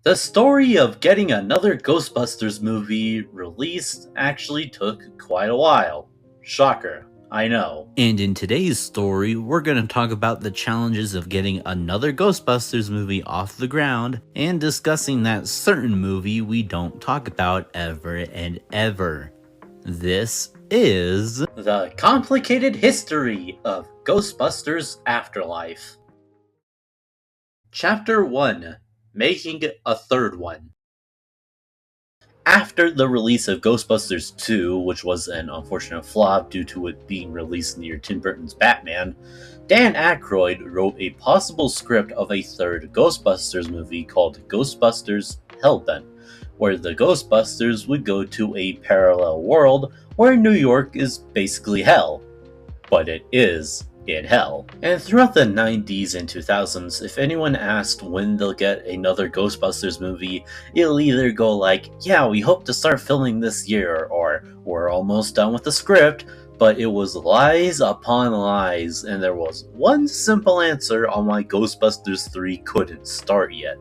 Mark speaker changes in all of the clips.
Speaker 1: The story of getting another Ghostbusters movie released actually took quite a while. Shocker, I know.
Speaker 2: And in today's story, we're going to talk about the challenges of getting another Ghostbusters movie off the ground and discussing that certain movie we don't talk about ever and ever. This is
Speaker 1: The complicated history of Ghostbusters Afterlife. Chapter 1: Making a Third One. After the release of Ghostbusters 2, which was an unfortunate flop due to it being released near Tim Burton's Batman, Dan Aykroyd wrote a possible script of a third Ghostbusters movie called Ghostbusters Hellbent, where the Ghostbusters would go to a parallel world where New York is basically hell. But it is in hell. And throughout the 90s and 2000s, if anyone asked when they'll get another Ghostbusters movie, it'll either go like, yeah, we hope to start filming this year, or we're almost done with the script, but it was lies upon lies, and there was one simple answer on why Ghostbusters 3 couldn't start yet.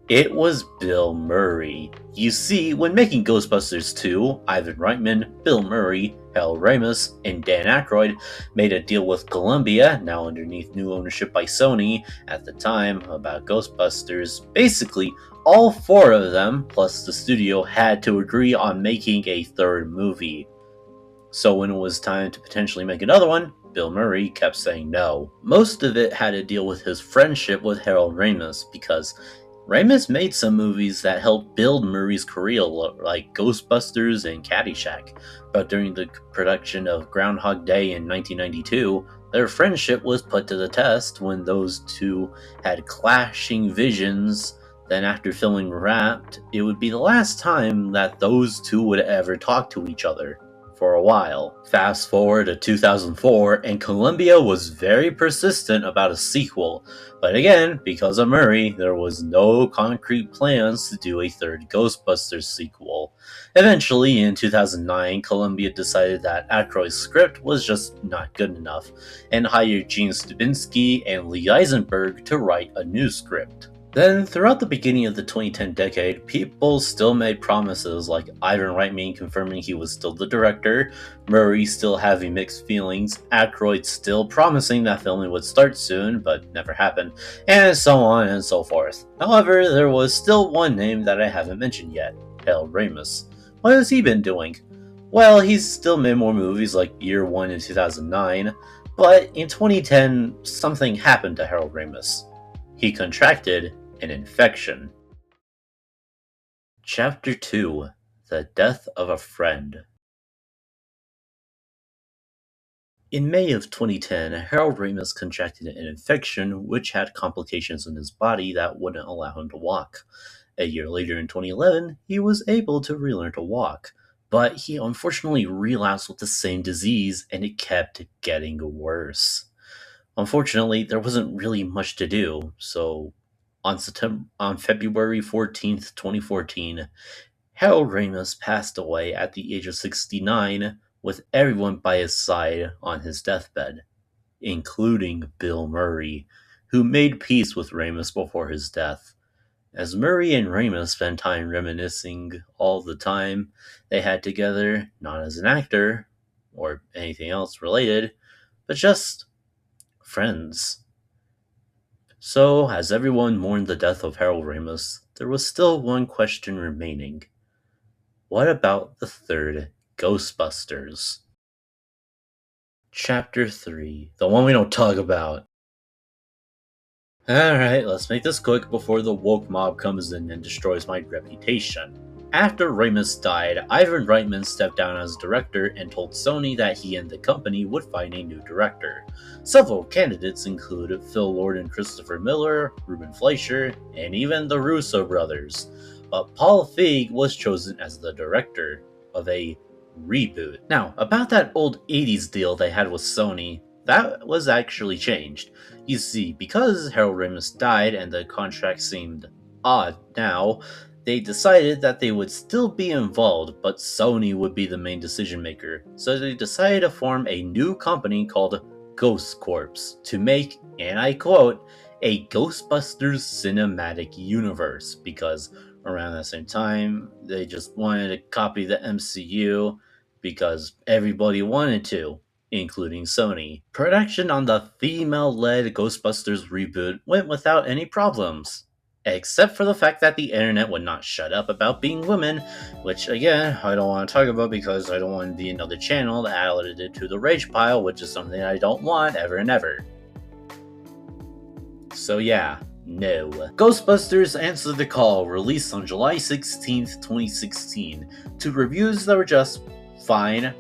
Speaker 1: It was Bill Murray. You see, when making Ghostbusters 2, Ivan Reitman, Bill Murray, Harold Ramis, and Dan Aykroyd made a deal with Columbia, now underneath new ownership by Sony, at the time, about Ghostbusters. Basically, all four of them, plus the studio, had to agree on making a third movie. So when it was time to potentially make another one, Bill Murray kept saying no. Most of it had to deal with his friendship with Harold Ramis, because Ramis made some movies that helped build Murray's career, like Ghostbusters and Caddyshack, but during the production of Groundhog Day in 1992, their friendship was put to the test when those two had clashing visions. Then after filming Wrapped, it would be the last time that those two would ever talk to each other. For a while. Fast forward to 2004, and Columbia was very persistent about a sequel, but again, because of Murray, there was no concrete plans to do a third Ghostbusters sequel. Eventually, in 2009, Columbia decided that Aykroyd's script was just not good enough, and hired Gene Stubinski and Lee Eisenberg to write a new script. Then, throughout the beginning of the 2010 decade, people still made promises, like Ivan Reitman confirming he was still the director, Murray still having mixed feelings, Aykroyd still promising that filming would start soon, but never happened, and so on and so forth. However, there was still one name that I haven't mentioned yet, Harold Ramis. What has he been doing? Well, he's still made more movies like Year One in 2009, but in 2010, something happened to Harold Ramis. He contracted an infection. Chapter 2: The Death of a Friend. In May of 2010, Harold Ramis contracted an infection which had complications in his body that wouldn't allow him to walk. A year later in 2011, he was able to relearn to walk, but he unfortunately relapsed with the same disease and it kept getting worse. Unfortunately, there wasn't really much to do, so on February 14th, 2014, Harold Ramis passed away at the age of 69 with everyone by his side on his deathbed, including Bill Murray, who made peace with Ramis before his death. As Murray and Ramis spent time reminiscing all the time they had together, not as an actor or anything else related, but just friends. So, as everyone mourned the death of Harold Ramis, there was still one question remaining. What about the third Ghostbusters? Chapter 3, the one we don't talk about. Alright, let's make this quick before the woke mob comes in and destroys my reputation. After Ramis died, Ivan Reitman stepped down as director and told Sony that he and the company would find a new director. Several candidates included Phil Lord and Christopher Miller, Ruben Fleischer, and even the Russo brothers. But Paul Feig was chosen as the director of a reboot. Now, about that old 80s deal they had with Sony, that was actually changed. You see, because Harold Ramis died and the contract seemed odd now, they decided that they would still be involved, but Sony would be the main decision maker. So they decided to form a new company called Ghost Corps to make, and I quote, a Ghostbusters cinematic universe, because around that same time, they just wanted to copy the MCU because everybody wanted to, including Sony. Production on the female-led Ghostbusters reboot went without any problems, except for the fact that the internet would not shut up about being women, which again, I don't want to talk about because I don't want to be another channel that added it to the rage pile, which is something I don't want ever and ever. So yeah, no. Ghostbusters Answer the Call released on July 16th, 2016, to reviews that were just fine,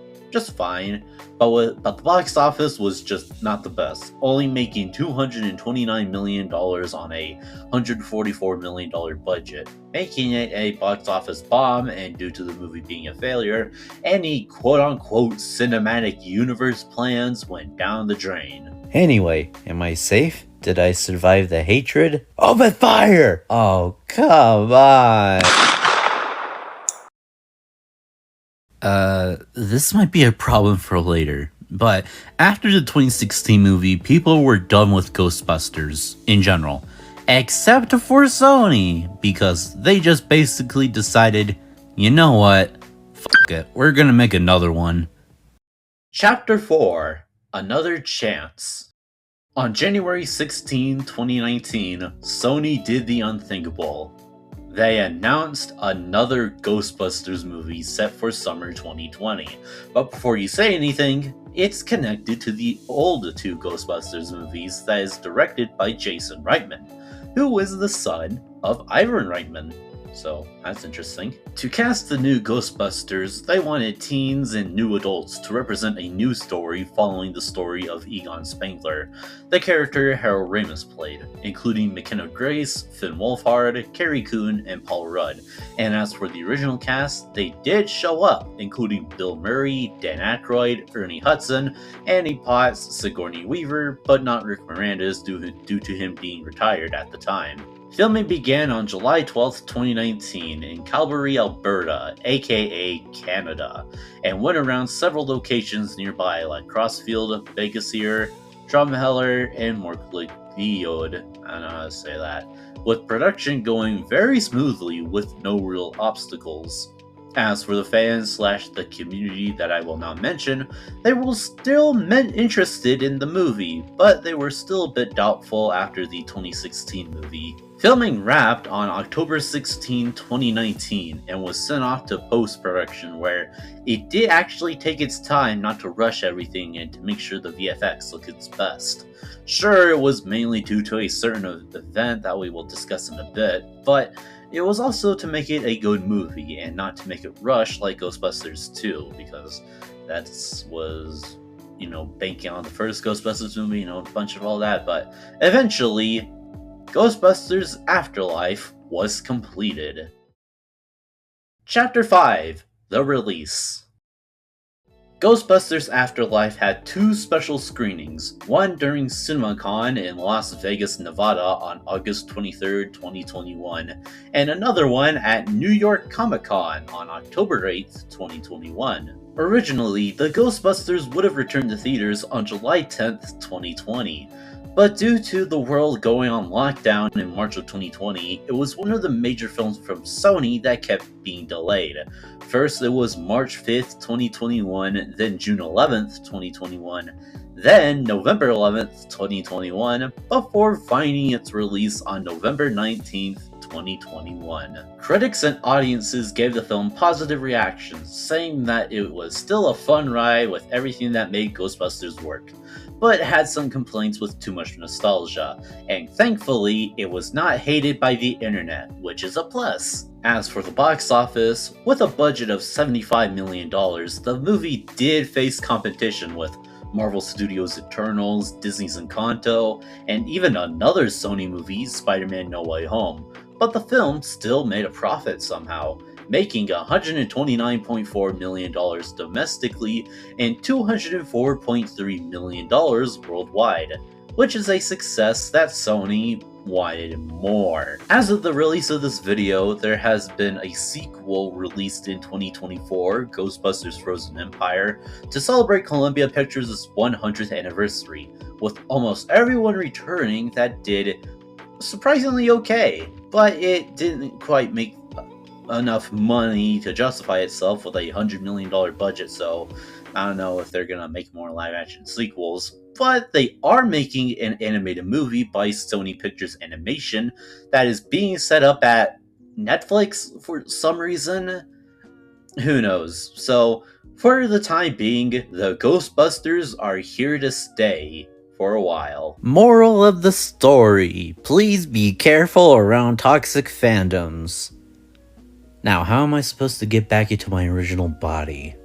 Speaker 1: but the box office was just not the best, only making $229 million on a $144 million budget, making it a box office bomb, and due to the movie being a failure, any quote-unquote cinematic universe plans went down the drain.
Speaker 2: Anyway, am I safe? Did I survive the hatred? Open fire! Oh, come on! This might be a problem for later, but after the 2016 movie, people were done with Ghostbusters in general, except for Sony, because they just basically decided, you know what, fuck it, we're gonna make another one.
Speaker 1: Chapter 4: Another Chance. On January 16, 2019, Sony did the unthinkable. They announced another Ghostbusters movie set for summer 2020. But before you say anything, it's connected to the old two Ghostbusters movies that is directed by Jason Reitman, who is the son of Ivan Reitman. So that's interesting. To cast the new Ghostbusters, they wanted teens and new adults to represent a new story following the story of Egon Spengler, the character Harold Ramis played, including McKenna Grace, Finn Wolfhard, Carrie Coon, and Paul Rudd. And as for the original cast, they did show up, including Bill Murray, Dan Aykroyd, Ernie Hudson, Annie Potts, Sigourney Weaver, but not Rick Moranis due to him being retired at the time. Filming began on July 12, 2019 in Calgary, Alberta, aka Canada, and went around several locations nearby like Crossfield, Bakersfield, Drumheller, and Morkley-Diode, I don't know how to say that, with production going very smoothly with no real obstacles. As for the fans / the community that I will not mention, they were still interested in the movie, but they were still a bit doubtful after the 2016 movie. Filming wrapped on October 16, 2019, and was sent off to post-production, where it did actually take its time not to rush everything and to make sure the VFX looked its best. Sure, it was mainly due to a certain event that we will discuss in a bit, but it was also to make it a good movie and not to make it rush like Ghostbusters 2, because that was, banking on the first Ghostbusters movie, a bunch of all that, but eventually, Ghostbusters Afterlife was completed. Chapter 5: The Release. Ghostbusters Afterlife had two special screenings, one during CinemaCon in Las Vegas, Nevada on August 23, 2021, and another one at New York Comic-Con on October 8, 2021. Originally, the Ghostbusters would have returned to theaters on July 10, 2020. But due to the world going on lockdown in March of 2020, it was one of the major films from Sony that kept being delayed. First, it was March 5th, 2021, then June 11th, 2021, then November 11th, 2021, before finding its release on November 19th, 2021. Critics and audiences gave the film positive reactions, saying that it was still a fun ride with everything that made Ghostbusters work, but had some complaints with too much nostalgia, and thankfully, it was not hated by the internet, which is a plus. As for the box office, with a budget of $75 million, the movie did face competition with Marvel Studios' Eternals, Disney's Encanto, and even another Sony movie, Spider-Man No Way Home, but the film still made a profit somehow, making $129.4 million domestically and $204.3 million worldwide. which is a success that Sony wanted more. As of the release of this video, there has been a sequel released in 2024, Ghostbusters Frozen Empire, to celebrate Columbia Pictures' 100th anniversary, with almost everyone returning that did surprisingly okay, but it didn't quite make enough money to justify itself with a $100 million budget, so I don't know if they're gonna make more live-action sequels. But they are making an animated movie by Sony Pictures Animation that is being set up at Netflix for some reason. Who knows? So, for the time being, the Ghostbusters are here to stay for a while.
Speaker 2: Moral of the story: please be careful around toxic fandoms. Now, how am I supposed to get back into my original body?